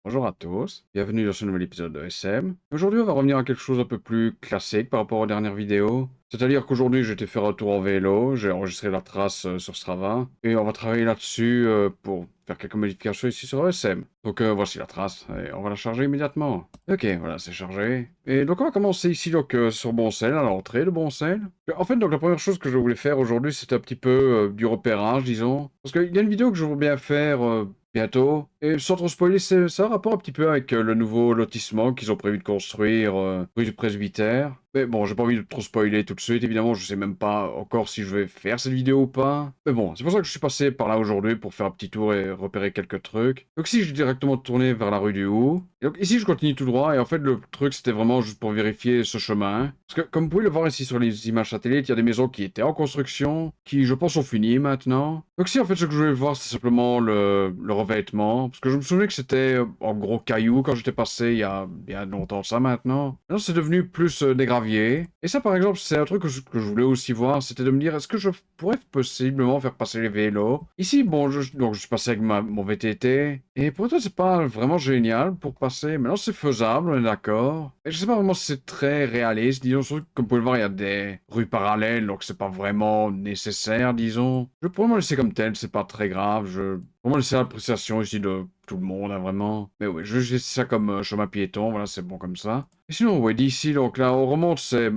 Bonjour à tous, bienvenue dans ce nouvel épisode de SM. Aujourd'hui, on va revenir à quelque chose un peu plus classique par rapport aux dernières vidéos. C'est-à-dire qu'aujourd'hui, j'ai été faire un tour en vélo, j'ai enregistré la trace sur Strava, et on va travailler là-dessus pour faire quelques modifications ici sur SM. Donc voici la trace, et on va la charger immédiatement. Ok, voilà, c'est chargé. Et donc on va commencer ici donc sur Boncel, à l'entrée de Boncel. En fait, donc la première chose que je voulais faire aujourd'hui, c'était un petit peu du repérage, disons. Parce qu'il y a une vidéo que je voudrais bien faire bientôt. Et sans trop spoiler, ça a un rapport un petit peu avec le nouveau lotissement qu'ils ont prévu de construire rue du Presbytère. Mais bon, j'ai pas envie de trop spoiler tout de suite, évidemment, je sais même pas encore si je vais faire cette vidéo ou pas. Mais bon, c'est pour ça que je suis passé par là aujourd'hui pour faire un petit tour et repérer quelques trucs. Donc ici, j'ai directement tourné vers la rue du Houx. Et donc ici, je continue tout droit, et en fait, le truc, c'était vraiment juste pour vérifier ce chemin. Parce que, comme vous pouvez le voir ici sur les images satellites, il y a des maisons qui étaient en construction, qui, je pense, sont finies maintenant. Donc ici, en fait, ce que je voulais voir, c'est simplement le revêtement. Parce que je me souvenais que c'était en gros cailloux quand j'étais passé il y a longtemps de ça maintenant. Maintenant, c'est devenu plus des graviers. Et ça, par exemple, c'est un truc que je voulais aussi voir, c'était de me dire, est-ce que je pourrais possiblement faire passer les vélos? Ici, bon, donc je suis passé avec mon VTT. Et pour toi, c'est pas vraiment génial pour passer. Maintenant, c'est faisable, on est d'accord. Et je sais pas vraiment si c'est très réaliste. Disons, surtout que, comme vous pouvez le voir, il y a des rues parallèles, donc c'est pas vraiment nécessaire, disons. Je vais probablement laisser comme tel, c'est pas très grave. Je vraiment laisser l'appréciation ici de tout le monde, hein, vraiment. Mais oui, je vais laisser ça comme chemin piéton, voilà, c'est bon comme ça. Et sinon, ouais, d'ici, donc là, on remonte, c'est...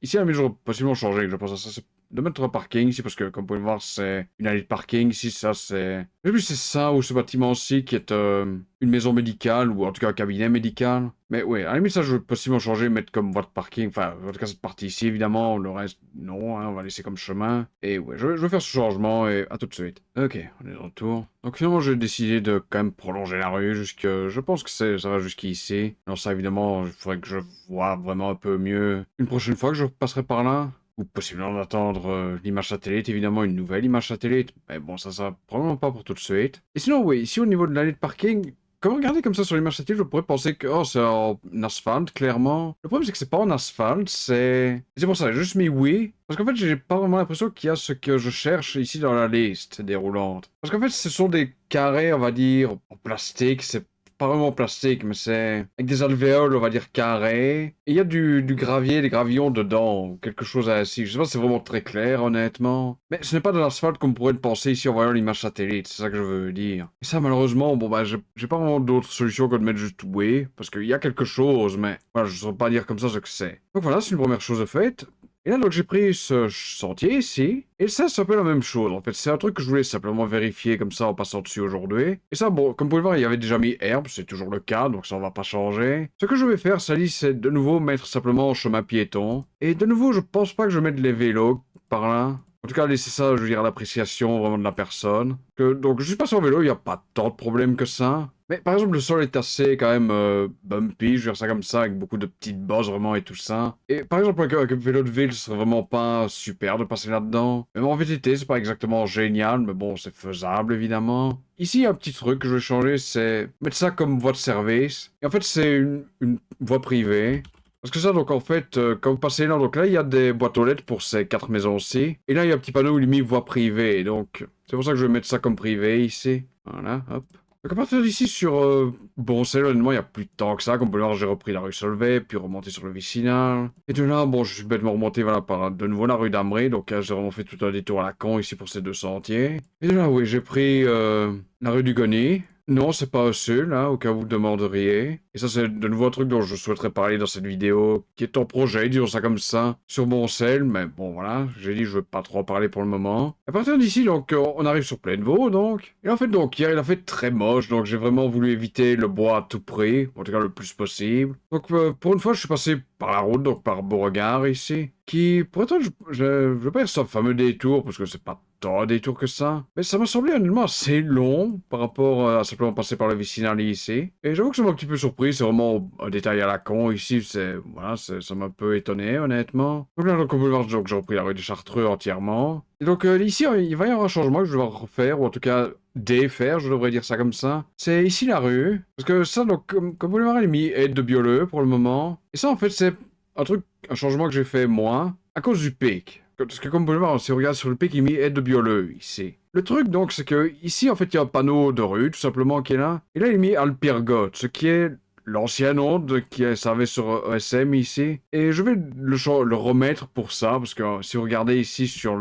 Ici, la mesure possiblement changé, je pense à ça, c'est de mettre un parking ici, parce que, comme vous pouvez le voir, c'est une allée de parking. Ici, ça, c'est... Je sais plus si c'est ça, ou ce bâtiment-ci, qui est une maison médicale, ou en tout cas un cabinet médical. Mais oui, à la limite, ça, je vais possiblement changer, mettre comme voie de parking. Enfin, en tout cas, cette partie ici, évidemment. Le reste, non, hein, on va laisser comme chemin. Et ouais, je vais faire ce changement, et à tout de suite. Ok, on est de retour. Donc finalement, j'ai décidé de quand même prolonger la rue jusque... Je pense que ça va jusqu'ici. Alors ça, évidemment, il faudrait que je vois vraiment un peu mieux une prochaine fois que je passerai par là. Ou possiblement d'attendre l'image satellite, évidemment, une nouvelle image satellite. Mais bon, ça probablement pas pour tout de suite. Et sinon, oui, ici au niveau de l'allée de parking, quand vous regardez comme ça sur l'image satellite, je pourrais penser que oh, c'est en asphalte, clairement. Le problème, c'est que c'est pas en asphalte, c'est pour ça, j'ai juste mis oui. Parce qu'en fait, j'ai pas vraiment l'impression qu'il y a ce que je cherche ici dans la liste déroulante. Parce qu'en fait, ce sont des carrés, on va dire, en plastique, c'est pas vraiment en plastique, mais c'est avec des alvéoles, on va dire, carrés. Et il y a du gravier, des gravillons dedans, ou quelque chose ainsi. Je sais pas si c'est vraiment très clair, honnêtement. Mais ce n'est pas de l'asphalte comme on pourrait le penser ici en voyant l'image satellite, c'est ça que je veux dire. Et ça, malheureusement, bon bah, j'ai pas vraiment d'autre solution que de mettre juste oui, parce qu'il y a quelque chose, mais voilà, je ne saurais pas dire comme ça ce que c'est. Donc voilà, c'est une première chose de faite. Et là, donc, j'ai pris ce sentier ici. Et ça, c'est un peu la même chose. En fait, c'est un truc que je voulais simplement vérifier comme ça en passant dessus aujourd'hui. Et ça, bon, comme vous pouvez le voir, il y avait déjà mis herbe. C'est toujours le cas, donc ça, on va pas changer. Ce que je vais faire, Sally, c'est de nouveau mettre simplement chemin piéton. Et de nouveau, je pense pas que je mette les vélos par là. En tout cas, laisser ça, je veux dire, à l'appréciation vraiment de la personne. Donc, je suis passé en vélo, il n'y a pas tant de problèmes que ça. Mais par exemple, le sol est assez quand même bumpy, je veux dire ça comme ça, avec beaucoup de petites bosses vraiment et tout ça. Et par exemple, avec un vélo de ville, ce serait vraiment pas super de passer là-dedans. Même en VTT, c'est pas exactement génial, mais bon, c'est faisable évidemment. Ici, il y a un petit truc que je vais changer, c'est mettre ça comme voie de service. Et en fait, c'est une voie privée. Parce que ça, donc en fait, quand vous passez là, donc là, il y a des boîtes aux lettres pour ces 4 maisons-ci. Et là, il y a un petit panneau où il est mis voie privée. Donc, c'est pour ça que je vais mettre ça comme privé ici. Voilà, hop. Donc à partir d'ici sur Boncel, honnêtement, il n'y a plus de temps que ça. Comme vous pouvez voir, j'ai repris la rue Solvay, puis remonté sur le Vicinal. Et de là, bon, je suis bêtement remonté voilà, par de nouveau la rue d'Amré. Donc là, j'ai vraiment fait tout un détour à la con ici pour ces deux sentiers. Et de là, oui, j'ai pris la rue du Goni. Non, c'est pas seul, hein, au cas où vous demanderiez. Et ça, c'est de nouveau un truc dont je souhaiterais parler dans cette vidéo, qui est en projet, disons ça comme ça, sur Boncel, mais bon, voilà, j'ai dit je veux pas trop en parler pour le moment. À partir d'ici, donc, on arrive sur Plaine-Vaux, donc. Et en fait, donc, hier, il a fait très moche, donc j'ai vraiment voulu éviter le bois à tout prix, en tout cas le plus possible. Donc, pour une fois, je suis passé par la route, donc par Beauregard, ici, qui, pour être honnête, je veux pas dire ça fameux détour, parce que c'est pas tant des tours que ça. Mais ça m'a semblé honnêtement assez long par rapport à simplement passer par le vicinal ici. Et j'avoue que ça m'a un petit peu surpris, c'est vraiment un détail à la con ici, voilà, ça m'a un peu étonné honnêtement. Donc là, donc, on peut voir donc, j'ai repris la rue des Chartreux entièrement. Et donc ici, il va y avoir un changement que je vais refaire, ou en tout cas défaire, je devrais dire ça comme ça. C'est ici la rue. Parce que ça, donc, comme vous le voyez, il est mis aide de bioleux pour le moment. Et ça, en fait, c'est un changement que j'ai fait moi, à cause du pic. Parce que comme vous pouvez voir, si on regarde sur le pic, il met aide de bioleux ici. Le truc donc, c'est que ici, en fait, il y a un panneau de rue, tout simplement, qui est là. Et là, il met Alpirgot, ce qui est l'ancien nom qui servait sur ESM ici. Et je vais le remettre pour ça, parce que si vous regardez ici sur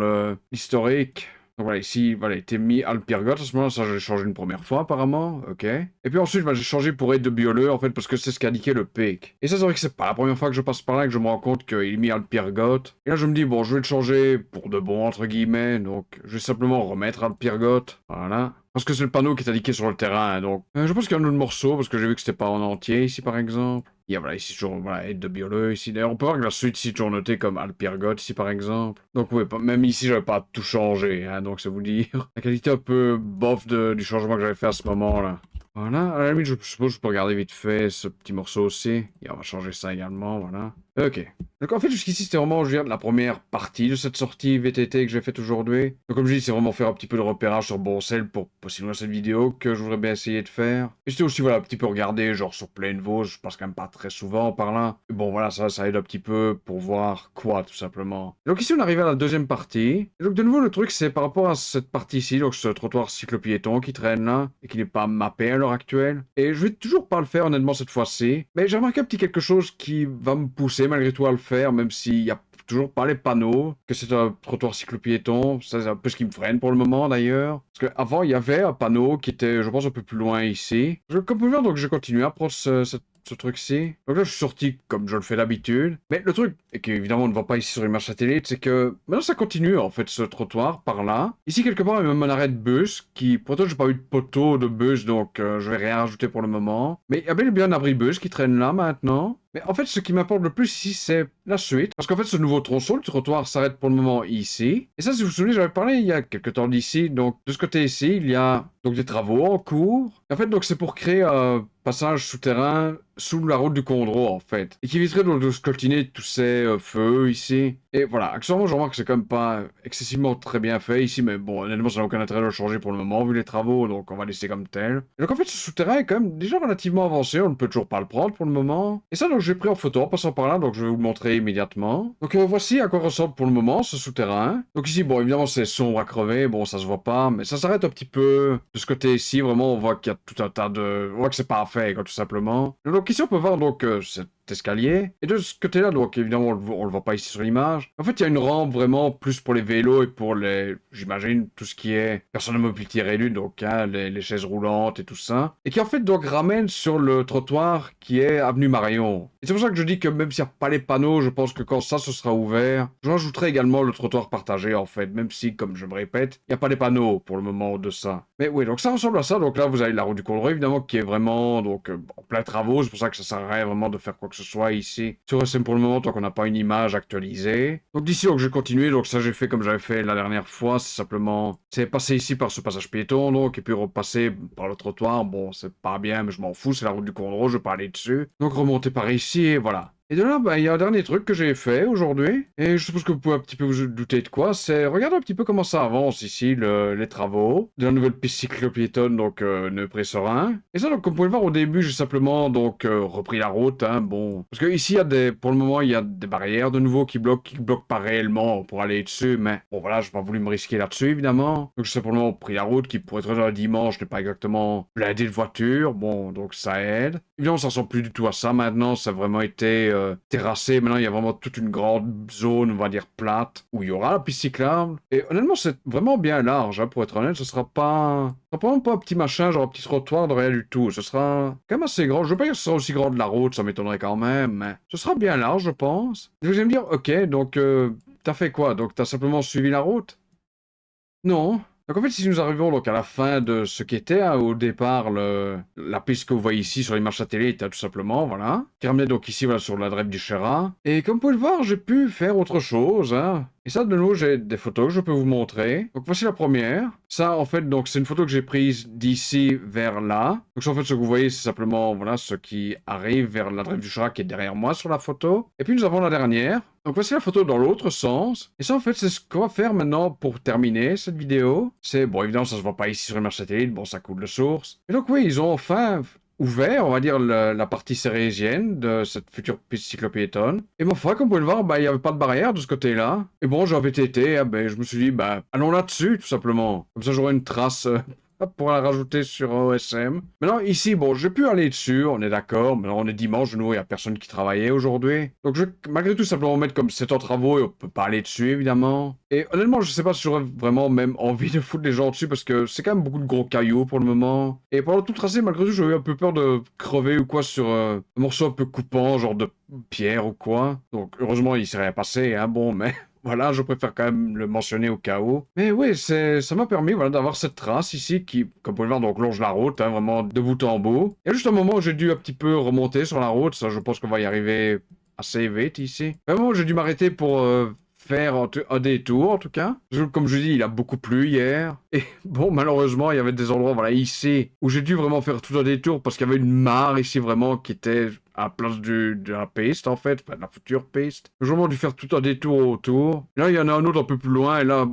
l'historique, donc voilà, ici, voilà, il était mis Alpirgot. À ce moment-là, ça, j'ai changé une première fois, apparemment. Ok. Et puis ensuite, bah, j'ai changé pour aide de bioleux, en fait, parce que c'est ce qu'indiquait le PEC. Et ça, c'est vrai que c'est pas la première fois que je passe par là que je me rends compte qu'il est mis Alpirgot. Et là, je me dis, bon, je vais le changer pour de bon, entre guillemets. Donc, je vais simplement remettre Alpirgot. Voilà. Parce que c'est le panneau qui est indiqué sur le terrain, donc... je pense qu'il y a un autre morceau, parce que j'ai vu que c'était pas en entier, ici, par exemple. Il y a, voilà, ici, toujours, voilà, aide de bioleux, ici. D'ailleurs, on peut voir que la suite, ici, toujours notée comme Alpirgot, ici, par exemple. Donc, oui, même ici, j'avais pas tout changé, hein, donc c'est vous dire. La qualité un peu bof du changement que j'avais fait à ce moment-là. Voilà, à la limite, je suppose que je peux regarder vite fait ce petit morceau aussi. Et on va changer ça également, voilà. Ok. Donc en fait, jusqu'ici, c'était vraiment, je veux dire, la première partie de cette sortie VTT que j'ai faite aujourd'hui. Donc comme je dis, c'est vraiment faire un petit peu de repérage sur Boncel pour possiblement cette vidéo que je voudrais bien essayer de faire. Et c'était aussi, voilà, un petit peu regarder, genre sur Pleine Vosges, je passe quand même pas très souvent par là. Et bon, voilà, ça aide un petit peu pour voir quoi, tout simplement. Et donc ici, on arrive à la deuxième partie. Et donc de nouveau, le truc, c'est par rapport à cette partie-ci, donc ce trottoir cyclopiéton qui traîne là, et qui n'est pas mappé à l'heure actuelle. Et je vais toujours pas le faire, honnêtement, cette fois-ci. Mais j'ai remarqué un petit quelque chose qui va me pousser malgré tout à le faire, même s'il y a toujours pas les panneaux, que c'est un trottoir cyclopiéton. Ça, c'est un peu ce qui me freine pour le moment, d'ailleurs. Parce qu'avant, il y avait un panneau qui était, je pense, un peu plus loin ici. Comme vous pouvez voir, donc, j'ai continué à prendre ce truc-ci. Donc là, je suis sorti comme je le fais d'habitude. Mais le truc, et qu'évidemment on ne voit pas ici sur l'image satellite, c'est que maintenant ça continue en fait ce trottoir par là. Ici quelque part, il y a même un arrêt de bus qui, pourtant j'ai pas eu de poteau de bus, donc je vais rien rajouter pour le moment. Mais il y a bel et bien un abri bus qui traîne là maintenant. Mais en fait, ce qui m'importe le plus ici, c'est la suite. Parce qu'en fait, ce nouveau tronçon, le trottoir s'arrête pour le moment ici. Et ça, si vous vous souvenez, j'avais parlé il y a quelques temps d'ici. Donc, de ce côté ici, il y a donc des travaux en cours. Et en fait, donc c'est pour créer un passage souterrain sous la route du Condro, en fait. Et qui éviterait donc de scoltiner tous ces feux ici. Et voilà, accessoirement, je remarque que c'est quand même pas excessivement très bien fait ici. Mais bon, honnêtement, ça n'a aucun intérêt de le changer pour le moment, vu les travaux. Donc, on va laisser comme tel. Et donc, en fait, ce souterrain est quand même déjà relativement avancé. On ne peut toujours pas le prendre pour le moment. Et ça, donc, j'ai pris en photo en passant par là. Donc, je vais vous le montrer immédiatement. Donc, voici à quoi ressemble pour le moment ce souterrain. Donc, ici, bon, évidemment, c'est sombre à crever. Bon, ça se voit pas. Mais ça s'arrête un petit peu de ce côté ici. Vraiment, on voit qu'il y a tout un tas de... On voit que c'est pas fait, quoi, tout simplement. Et donc, ici, on peut voir, donc, cette escalier. Et de ce côté-là, donc évidemment, on le voit pas ici sur l'image. En fait, il y a une rampe vraiment plus pour les vélos et pour les, j'imagine, tout ce qui est personnes à mobilité réduite, donc hein, les chaises roulantes et tout ça. Et qui en fait donc ramène sur le trottoir qui est avenue Marion. Et c'est pour ça que je dis que même s'il n'y a pas les panneaux, je pense que quand ça se sera ouvert, je rajouterai également le trottoir partagé en fait, même si, comme je me répète, il n'y a pas les panneaux pour le moment de ça. Mais oui, donc ça ressemble à ça. Donc là, vous avez la route du Condro, évidemment, qui est vraiment donc en plein travaux. C'est pour ça que ça sert à rien vraiment de faire quoi que ce soit ici sur SM pour le moment, tant qu'on n'a pas une image actualisée. Donc d'ici, donc j'ai continué. Donc ça, j'ai fait comme j'avais fait la dernière fois. C'est simplement, c'est passer ici par ce passage piéton, donc, et puis repasser par le trottoir. Bon, c'est pas bien, mais je m'en fous. C'est la route du Condro, je vais pas aller dessus. Donc remonter par ici, et voilà. Et de là, bah, il y a un dernier truc que j'ai fait aujourd'hui, et je suppose que vous pouvez un petit peu vous douter de quoi, c'est regarder un petit peu comment ça avance ici, les travaux de la nouvelle piste cyclopiétonne, donc Neupré-Serein. Et ça, donc, comme vous pouvez le voir au début, j'ai simplement donc repris la route, hein, bon. Parce que ici, il y a pour le moment, il y a des barrières de nouveau qui bloquent pas réellement pour aller dessus, mais bon voilà, j'ai pas voulu me risquer là-dessus, évidemment. Donc j'ai simplement pris la route qui, pour être un dimanche, n'est pas exactement blindée de voitures, bon, donc ça aide. Évidemment, ça ressemble plus du tout à ça maintenant, ça a vraiment été terrassé. Maintenant, il y a vraiment toute une grande zone, on va dire plate, où il y aura la piste cyclable. Et honnêtement, c'est vraiment bien large, hein, pour être honnête. Ce sera vraiment pas un petit machin, genre un petit trottoir de rien du tout. Ce sera quand même assez grand. Je veux pas dire que ce sera aussi grand de la route, ça m'étonnerait quand même, mais ce sera bien large, je pense. Et vous allez me dire, ok, donc t'as fait quoi? Donc t'as simplement suivi la route? Non. Donc en fait, si nous arrivons donc à la fin de ce qu'était hein, au départ la piste que vous voyez ici sur l'image satellite, hein, tout simplement, voilà, qui ramenait donc ici voilà, sur la drève du Chérat. Et comme vous pouvez le voir, j'ai pu faire autre chose, hein. Et ça, de nouveau, j'ai des photos que je peux vous montrer. Donc voici la première. Ça, en fait, donc c'est une photo que j'ai prise d'ici vers là. Donc en fait, ce que vous voyez, c'est simplement voilà ce qui arrive vers la drève du Chérat qui est derrière moi sur la photo. Et puis nous avons la dernière. Donc voici la photo dans l'autre sens. Et ça, en fait, c'est ce qu'on va faire maintenant pour terminer cette vidéo. C'est, bon, évidemment, ça se voit pas ici sur l'image satellite. Bon, ça coule de source. Et donc oui, ils ont enfin ouvert, on va dire, la partie cérésienne de cette future piste cyclo-piétonne. Et ma foi, comme vous pouvez le voir, bah, il n'y avait pas de barrière de ce côté-là. Et bon, j'avais été, ah, ben, je me suis dit, bah, allons là-dessus, tout simplement. Comme ça, j'aurai une trace pour la rajouter sur OSM. Maintenant, ici, bon, j'ai pu aller dessus, on est d'accord. Maintenant, on est dimanche, de nouveau, il n'y a personne qui travaillait aujourd'hui. Donc, je vais malgré tout simplement mettre comme c'est en travaux et on peut pas aller dessus, évidemment. Et honnêtement, je sais pas si j'aurais vraiment même envie de foutre les gens dessus parce que c'est quand même beaucoup de gros cailloux pour le moment. Et pendant tout le tracé, malgré tout, j'ai eu un peu peur de crever ou quoi sur un morceau un peu coupant, genre de pierre ou quoi. Donc, heureusement, il s'est rien passé, hein, bon, mais voilà, je préfère quand même le mentionner au cas où. Mais oui, ça m'a permis voilà, d'avoir cette trace ici qui, comme vous pouvez le voir, donc longe la route, hein, vraiment de bout en bout. Il y a juste un moment où j'ai dû un petit peu remonter sur la route, ça je pense qu'on va y arriver assez vite ici. Vraiment, j'ai dû m'arrêter pour faire un détour en tout cas. Parce que, comme je dis, il a beaucoup plu hier. Et bon, malheureusement, il y avait des endroits, voilà, ici, où j'ai dû vraiment faire tout un détour parce qu'il y avait une mare ici vraiment qui était à la place de la piste en fait, enfin de la future piste. J'ai vraiment dû faire tout un détour autour. Là, il y en a un autre un peu plus loin et là,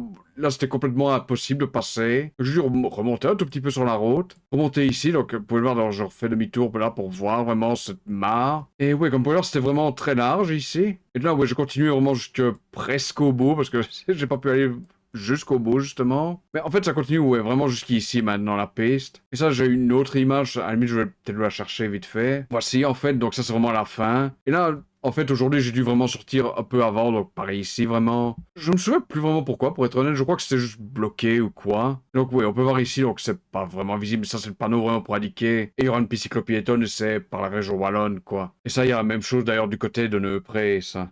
c'était complètement impossible de passer. J'ai dû remonter un tout petit peu sur la route. Remonter ici, donc vous pouvez le voir, donc, je refais demi-tour là pour voir vraiment cette mare. Et oui, comme vous pouvez le voir, c'était vraiment très large ici. Et là, ouais, j'ai continué vraiment jusque presque au bout parce que j'ai pas pu aller jusqu'au bout justement. Mais en fait, ça continue ouais, vraiment jusqu'ici maintenant la piste. Et ça, j'ai une autre image. À la limite, je vais peut-être la chercher vite fait. Voici en fait, donc ça c'est vraiment la fin. Et là, en fait, aujourd'hui, j'ai dû vraiment sortir un peu avant, donc pareil ici, vraiment. Je me souviens plus vraiment pourquoi, pour être honnête, je crois que c'était juste bloqué ou quoi. Donc oui, on peut voir ici, donc c'est pas vraiment visible, mais ça c'est le panneau vraiment pour indiquer. Et il y aura une piste cyclo-piétonne, et c'est par la région Wallonne, quoi. Et ça, il y a la même chose d'ailleurs du côté de Neupré, ça.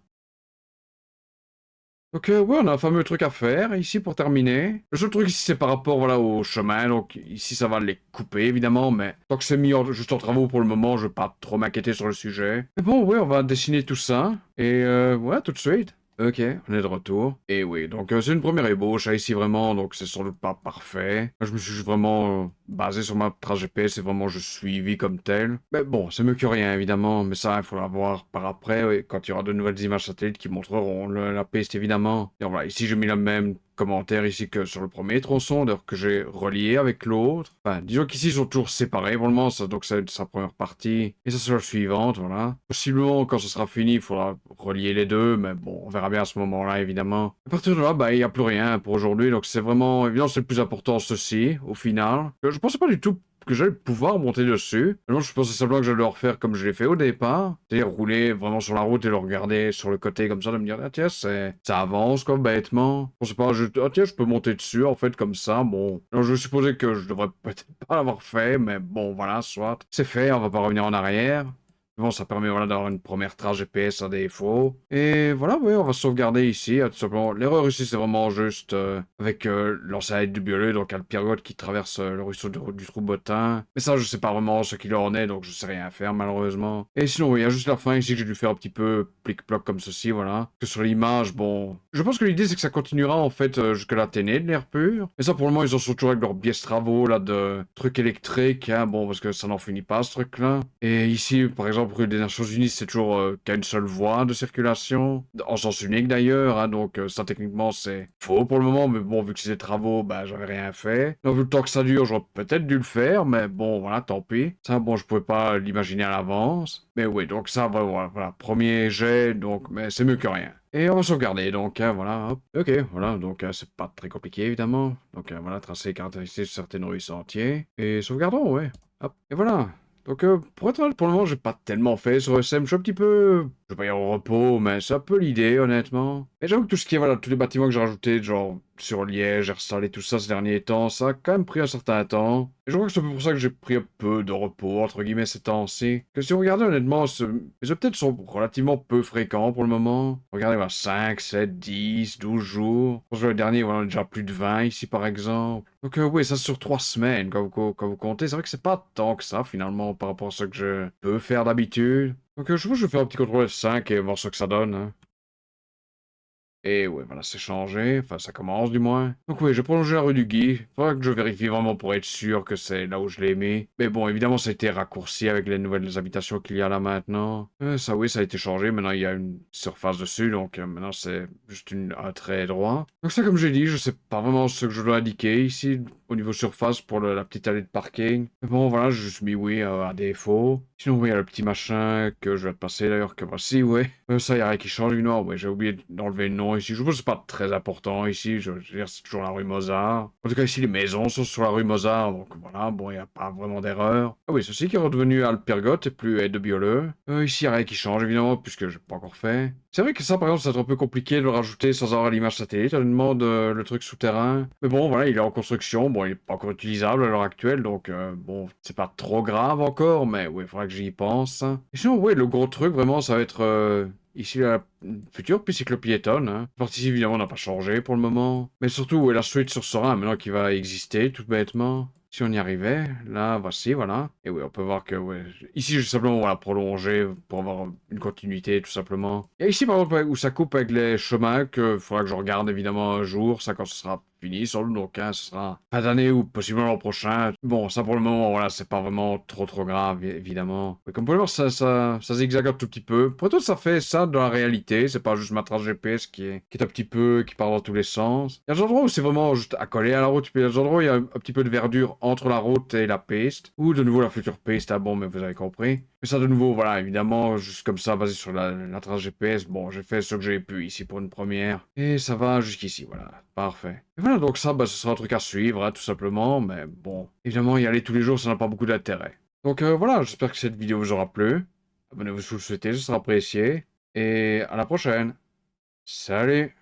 Donc ouais, on a un fameux truc à faire ici pour terminer. Le seul truc ici, c'est par rapport voilà, au chemin. Donc ici, ça va les couper, évidemment, mais tant que c'est mis juste en travaux pour le moment, je vais pas trop m'inquiéter sur le sujet. Mais bon, ouais, on va dessiner tout ça. Et ouais, tout de suite. Ok, on est de retour. Et oui, donc c'est une première ébauche ici vraiment, donc c'est sans doute pas parfait. Moi, je me suis juste vraiment basé sur ma trace GPS, c'est vraiment je suivi comme tel. Mais bon, c'est mieux que rien évidemment, mais ça il faudra voir par après, oui, quand il y aura de nouvelles images satellites qui montreront la piste évidemment. Et voilà, ici j'ai mis la même commentaire ici que sur le premier tronçon, d'ailleurs que j'ai relié avec l'autre. Enfin, disons qu'ici ils sont toujours séparés pour le moment, ça, donc c'est sa première partie. Et ça c'est la suivante, voilà. Possiblement quand ce sera fini, il faudra relier les deux, mais bon, on verra bien à ce moment-là évidemment. À partir de là, bah il n'y a plus rien pour aujourd'hui, donc c'est vraiment, évidemment c'est le plus important ceci, au final. Je pensais pas du tout que j'allais pouvoir monter dessus. Non, je pensais simplement que j'allais le refaire comme je l'ai fait au départ. C'est-à-dire rouler vraiment sur la route et le regarder sur le côté comme ça, de me dire, ah tiens, ça avance quoi, bêtement. Je pensais pas, ah tiens, je peux monter dessus en fait comme ça. Bon, alors, je supposais que je devrais peut-être pas l'avoir fait, mais bon, voilà, soit. C'est fait, on va pas revenir en arrière. Bon, ça permet voilà, d'avoir une première trace GPS à défaut. Et voilà, oui, on va sauvegarder ici. Tout simplement. L'erreur ici, c'est vraiment juste avec l'ancêtre du Biolay, donc il y a le Pierregotte qui traverse le ruisseau du Trou-Bottin. Mais ça, je sais pas vraiment ce qu'il en est, donc je sais rien faire, malheureusement. Et sinon, oui, il y a juste la fin ici que j'ai dû faire un petit peu plic-ploc comme ceci, voilà. Que sur l'image, bon. Je pense que l'idée, c'est que ça continuera en fait jusque l'Athénée de l'air pur. Mais ça, pour le moment, ils en sont toujours avec leurs biais travaux là de trucs électriques, hein, bon, parce que ça n'en finit pas ce truc-là. Et ici, par exemple, rue des Nations Unies, c'est toujours qu'à une seule voie de circulation, en sens unique d'ailleurs, hein, donc ça techniquement c'est faux pour le moment, mais bon, vu que c'est des travaux, bah j'avais rien fait. Donc vu le temps que ça dure, j'aurais peut-être dû le faire, mais bon, voilà, tant pis. Ça, bon, je pouvais pas l'imaginer à l'avance. Mais oui, donc ça, voilà, premier jet, donc, mais c'est mieux que rien. Et on va sauvegarder, donc voilà, hop. Ok, voilà, donc c'est pas très compliqué évidemment. Donc voilà, tracer les caractéristiques de certaines rues sentiers. Et sauvegardons, ouais. Hop, et voilà. Donc, pour être honnête, pour le moment, j'ai pas tellement fait sur SM. Je suis un petit peu, je vais pas dire au repos, mais c'est un peu l'idée, honnêtement. Et j'avoue que tout ce qui est, voilà, tous les bâtiments que j'ai rajoutés, genre sur Liège, Herstal et tout ça ces derniers temps, ça a quand même pris un certain temps. Et je crois que c'est un peu pour ça que j'ai pris un peu de repos, entre guillemets, ces temps-ci. Que si vous regardez, honnêtement, les updates sont relativement peu fréquents pour le moment. Regardez, voilà, 5, 7, 10, 12 jours. Je pense que le dernier, voilà, on a déjà plus de 20 ici, par exemple. Donc, oui, ça c'est sur 3 semaines, quand vous comptez. C'est vrai que c'est pas tant que ça, finalement, par rapport à ce que je peux faire d'habitude. Donc, je pense que je vais faire un petit contrôle F5 et voir ce que ça donne, hein. Et ouais, voilà, c'est changé. Enfin, ça commence du moins. Donc oui, j'ai prolongé la rue du Guy. Faudra que je vérifie vraiment pour être sûr que c'est là où je l'ai mis. Mais bon, évidemment, ça a été raccourci avec les nouvelles habitations qu'il y a là maintenant. Ça oui, ça a été changé. Maintenant, il y a une surface dessus. Donc maintenant, c'est juste un trait droit. Donc ça, comme j'ai dit, je sais pas vraiment ce que je dois indiquer ici au niveau surface pour la petite allée de parking. Mais bon, voilà, j'ai juste mis oui à défaut. Sinon, oui, il y a le petit machin que je vais te passer d'ailleurs, que voici, ouais. Ça, il y a rien qui change du nom. Ouais, j'ai oublié d'enlever le nom ici. Je pense que c'est pas très important ici. Je veux dire, c'est toujours la rue Mozart. En tout cas, ici, les maisons sont sur la rue Mozart. Donc voilà, bon, il n'y a pas vraiment d'erreur. Ah oui, ceci qui est redevenu Alpergotte et plus Aide de Bioleux. Ici, il n'y a rien qui change, évidemment, puisque je n'ai pas encore fait. C'est vrai que ça, par exemple, c'est un peu compliqué de le rajouter sans avoir l'image satellite. On demande le truc souterrain. Mais bon, voilà, il est en construction. Bon, il n'est pas encore utilisable à l'heure actuelle. Donc, bon, c'est pas trop grave encore. Mais oui, il faudra que j'y pense. Et sinon, oui, le gros truc, vraiment, ça va être ici la future piste cyclo-piétonne. Hein. La partie évidemment, n'a pas changé pour le moment. Mais surtout, ouais, la suite sur Sora, maintenant qui va exister, tout bêtement. Si on y arrivait, là, voici, voilà. Et oui, on peut voir que, ouais, ici, j'ai simplement, voilà, prolongé pour avoir une continuité, tout simplement. Et ici, par exemple, où ça coupe avec les chemins, que faudra que je regarde, évidemment, un jour, ça, quand ce sera fini, sans doute, donc, hein, ce sera fin d'année ou possiblement l'an prochain. Bon, ça, pour le moment, voilà, c'est pas vraiment trop grave, évidemment. Mais comme vous pouvez voir, ça zigzague un tout petit peu. Pour tout, ça fait ça dans la réalité, c'est pas juste ma trace GPS qui est un petit peu, qui part dans tous les sens. Il y a des endroits où c'est vraiment juste accolé à la route, puis il y a des endroits où il y a un petit peu de verdure entre la route et la piste, ou de nouveau la future piste, ah bon, mais vous avez compris. Mais ça, de nouveau, voilà, évidemment, juste comme ça, basé sur la trace GPS, bon, j'ai fait ce que j'ai pu ici pour une première, et ça va jusqu'ici, voilà, parfait. Et voilà, donc ça, bah, ce sera un truc à suivre, hein, tout simplement, mais bon, évidemment, y aller tous les jours, ça n'a pas beaucoup d'intérêt. Donc voilà, j'espère que cette vidéo vous aura plu. Abonnez-vous si vous le souhaitez, ce sera apprécié, et à la prochaine. Salut!